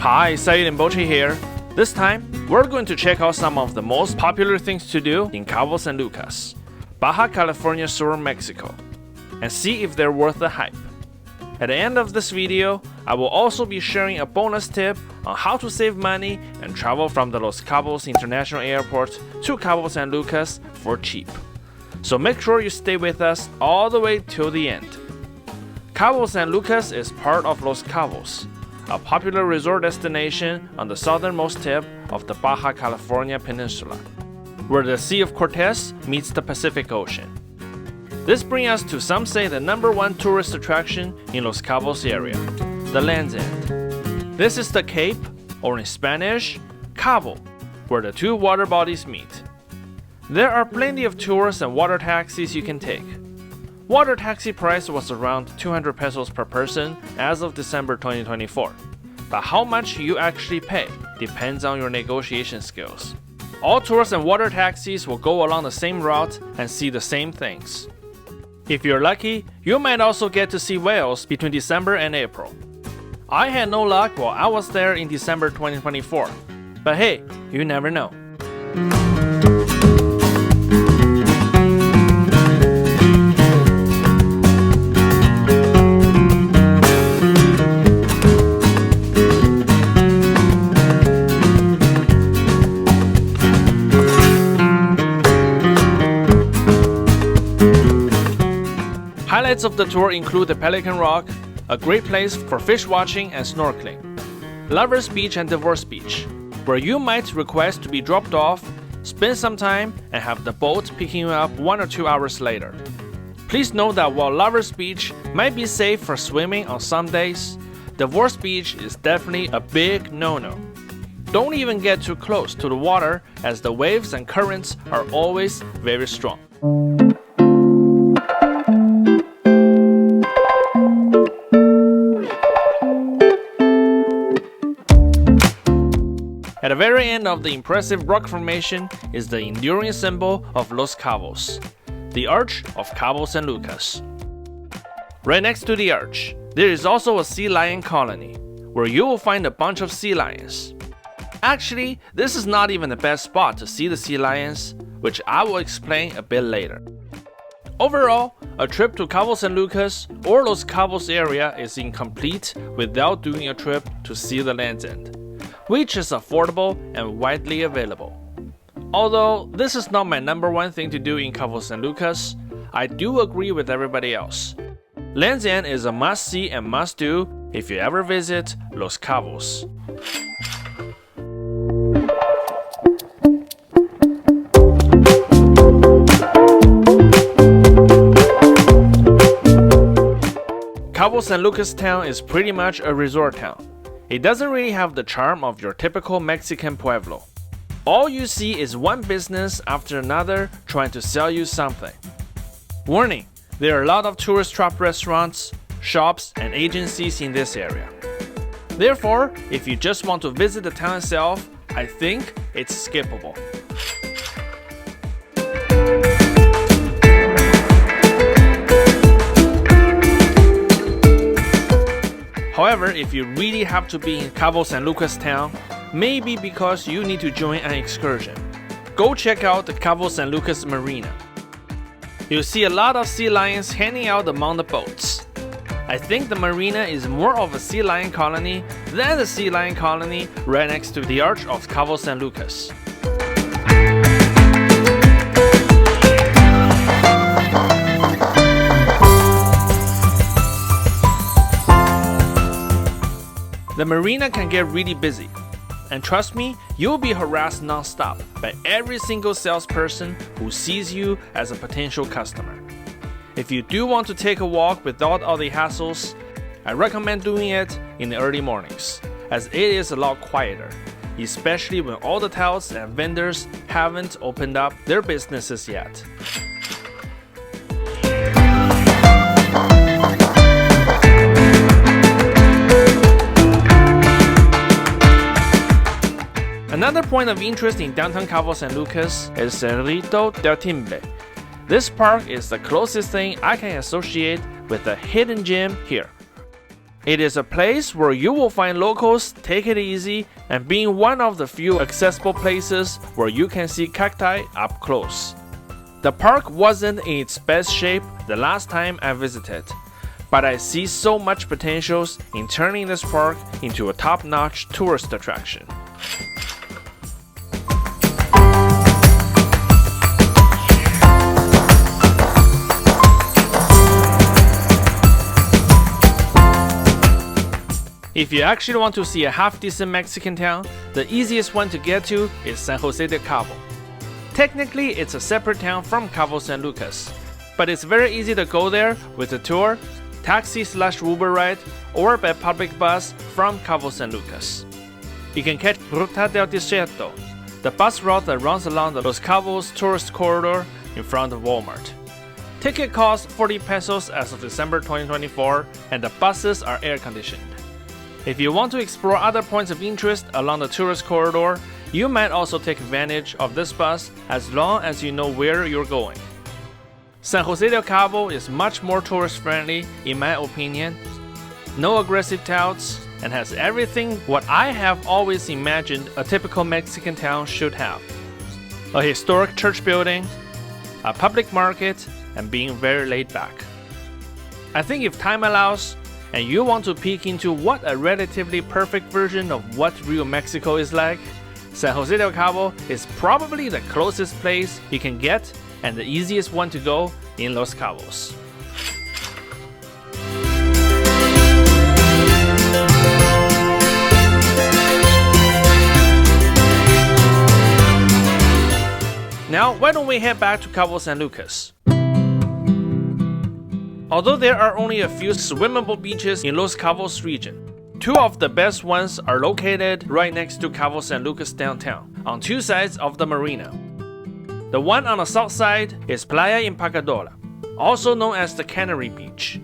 Hi, Sayu Rinpoche here. This time, we're going to check out some of the most popular things to do in Cabo San Lucas, Baja California Sur, Mexico, and see if they're worth the hype. At the end of this video, I will also be sharing a bonus tip on how to save money and travel from the Los Cabos International Airport to Cabo San Lucas for cheap. So make sure you stay with us all the way till the end. Cabo San Lucas is part of Los Cabos, a popular resort destination on the southernmost tip of the Baja California Peninsula, where the Sea of Cortez meets the Pacific Ocean. This brings us to some say the #1 tourist attraction in Los Cabos area, the Land's End. This is the Cape, or in Spanish, Cabo, where the two water bodies meet. There are plenty of tours and water taxis you can take. Water taxi price was around 200 pesos per person as of December 2024, but how much you actually pay depends on your negotiation skills. All tours and water taxis will go along the same route and see the same things. If you're lucky, you might also get to see whales between December and April. I had no luck while I was there in December 2024, but hey, you never know. Highlights of the tour include the Pelican Rock, a great place for fish watching and snorkeling, Lovers Beach and Divorce Beach, where you might request to be dropped off, spend some time, and have the boat picking you up 1 or 2 hours later. Please note that while Lovers Beach might be safe for swimming on some days, Divorce Beach is definitely a big no-no. Don't even get too close to the water as the waves and currents are always very strong. At the very end of the impressive rock formation is the enduring symbol of Los Cabos, the Arch of Cabo San Lucas. Right next to the arch, there is also a sea lion colony, where you will find a bunch of sea lions. Actually, this is not even the best spot to see the sea lions, which I will explain a bit later. Overall, a trip to Cabo San Lucas or Los Cabos area is incomplete without doing a trip to see the Land's End, which is affordable and widely available. Although this is not my #1 thing to do in Cabo San Lucas, I do agree with everybody else. Land's End is a must-see and must-do if you ever visit Los Cabos. Cabo San Lucas town is pretty much a resort town. It doesn't really have the charm of your typical Mexican pueblo. All you see is one business after another trying to sell you something. Warning, there are a lot of tourist trap restaurants, shops, and agencies in this area. Therefore, if you just want to visit the town itself, I think it's skippable. However, if you really have to be in Cabo San Lucas town, maybe because you need to join an excursion, go check out the Cabo San Lucas Marina. You'll see a lot of sea lions hanging out among the boats. I think the marina is more of a sea lion colony than the sea lion colony right next to the Arch of Cabo San Lucas. The marina can get really busy, and trust me, you'll be harassed non-stop by every single salesperson who sees you as a potential customer. If you do want to take a walk without all the hassles, I recommend doing it in the early mornings, as it is a lot quieter, especially when all the touts and vendors haven't opened up their businesses yet. Another point of interest in downtown Cabo San Lucas is Cerrito del Timbe. This park is the closest thing I can associate with the hidden gem here. It is a place where you will find locals take it easy and being one of the few accessible places where you can see cacti up close. The park wasn't in its best shape the last time I visited, but I see so much potential in turning this park into a top-notch tourist attraction. If you actually want to see a half-decent Mexican town, the easiest one to get to is San Jose de Cabo. Technically, it's a separate town from Cabo San Lucas, but it's very easy to go there with a tour, taxi/Uber ride, or by public bus from Cabo San Lucas. You can catch Ruta del Desierto, the bus route that runs along the Los Cabos tourist corridor in front of Walmart. Ticket costs 40 pesos as of December 2024, and the buses are air-conditioned. If you want to explore other points of interest along the tourist corridor, you might also take advantage of this bus as long as you know where you're going. San Jose del Cabo is much more tourist-friendly in my opinion, no aggressive touts, and has everything what I have always imagined a typical Mexican town should have. A historic church building, a public market, and being very laid back. I think if time allows, and you want to peek into what a relatively perfect version of what real Mexico is like, San Jose del Cabo is probably the closest place you can get and the easiest one to go in Los Cabos. Now, why don't we head back to Cabo San Lucas? Although there are only a few swimmable beaches in Los Cabos region, two of the best ones are located right next to Cabo San Lucas downtown, on two sides of the marina. The one on the south side is Playa Empacadora, also known as the Cannery Beach.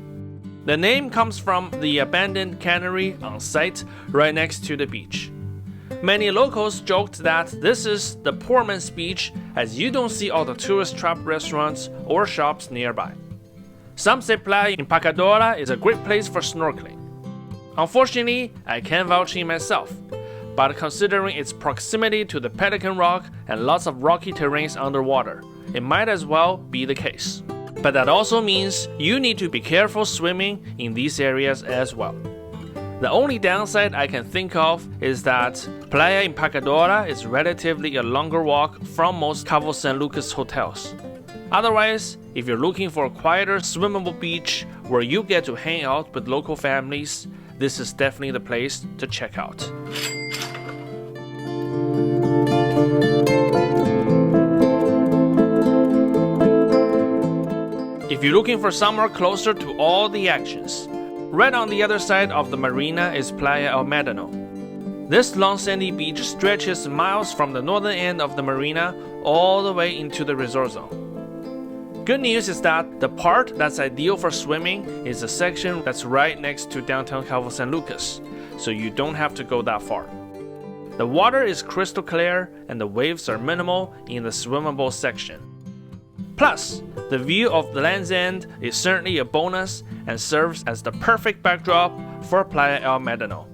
The name comes from the abandoned cannery on site right next to the beach. Many locals joked that this is the poor man's beach as you don't see all the tourist trap restaurants or shops nearby. Some say Playa Empacadora is a great place for snorkeling. Unfortunately, I can't vouch in myself, but considering its proximity to the Pelican Rock and lots of rocky terrains underwater, it might as well be the case. But that also means you need to be careful swimming in these areas as well. The only downside I can think of is that Playa Empacadora is relatively a longer walk from most Cabo San Lucas hotels. Otherwise, if you're looking for a quieter, swimmable beach where you get to hang out with local families, this is definitely the place to check out. If you're looking for somewhere closer to all the actions, right on the other side of the marina is Playa El Medano. This long sandy beach stretches miles from the northern end of the marina all the way into the resort zone. Good news is that the part that's ideal for swimming is the section that's right next to downtown Cabo San Lucas, so you don't have to go that far. The water is crystal clear and the waves are minimal in the swimmable section. Plus, the view of the land's end is certainly a bonus and serves as the perfect backdrop for Playa El Medano.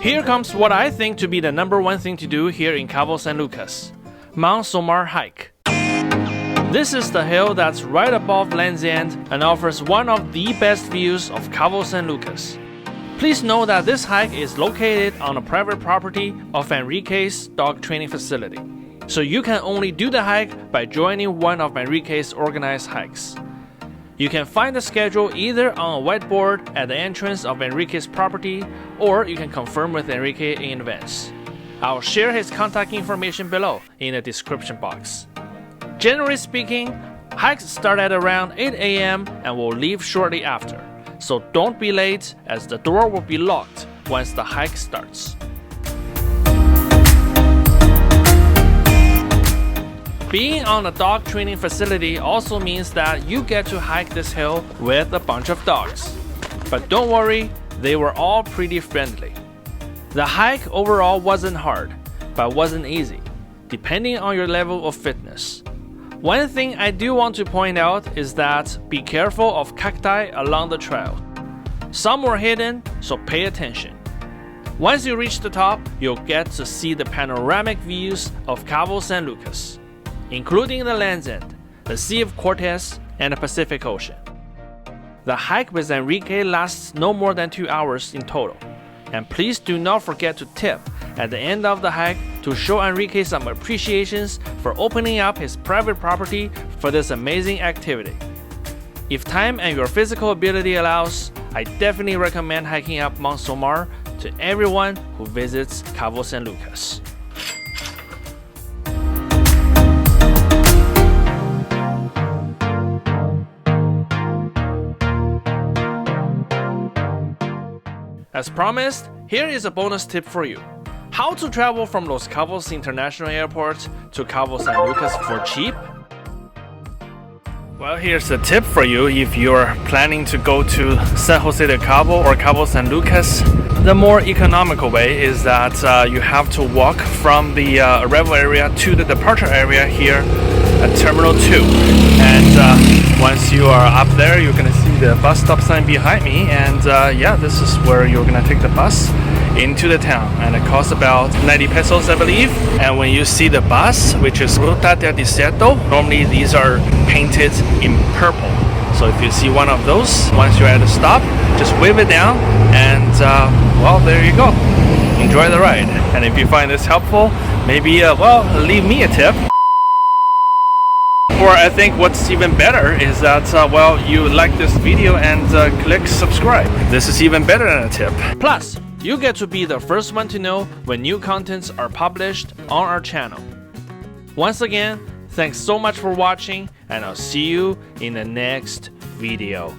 Here comes what I think to be the number one thing to do here in Cabo San Lucas, Mount Solmar hike. This is the hill that's right above Land's End and offers one of the best views of Cabo San Lucas. Please know that this hike is located on a private property of Enrique's dog training facility, so you can only do the hike by joining one of Enrique's organized hikes. You can find the schedule either on a whiteboard at the entrance of Enrique's property, or you can confirm with Enrique in advance. I'll share his contact information below in the description box. Generally speaking, hikes start at around 8 a.m. and will leave shortly after, so don't be late as the door will be locked once the hike starts. Being on a dog training facility also means that you get to hike this hill with a bunch of dogs. But don't worry, they were all pretty friendly. The hike overall wasn't hard, but wasn't easy, depending on your level of fitness. One thing I do want to point out is that be careful of cacti along the trail. Some were hidden, so pay attention. Once you reach the top, you'll get to see the panoramic views of Cabo San Lucas, including the Land's End, the Sea of Cortez, and the Pacific Ocean. The hike with Enrique lasts no more than 2 hours in total, and please do not forget to tip at the end of the hike to show Enrique some appreciations for opening up his private property for this amazing activity. If time and your physical ability allows, I definitely recommend hiking up Mount Solmar to everyone who visits Cabo San Lucas. As promised, here is a bonus tip for you. How to travel from Los Cabos International Airport to Cabo San Lucas for cheap? Well, here's a tip for you if you're planning to go to San Jose de Cabo or Cabo San Lucas. The more economical way is that you have to walk from the arrival area to the departure area here at Terminal 2. And once you are up there, you're going to see the bus stop sign behind me. And yeah, this is where you're going to take the bus into the town. And it costs about 90 pesos, I believe. And when you see the bus, which is Ruta del Desierto, normally these are painted in purple. So if you see one of those, once you're at a stop, just wave it down and well, there you go. Enjoy the ride. And if you find this helpful, maybe, well, leave me a tip. Or I think what's even better is that, well, you like this video and click subscribe. This is even better than a tip. Plus, you get to be the first one to know when new contents are published on our channel. Once again, thanks so much for watching, and I'll see you in the next video.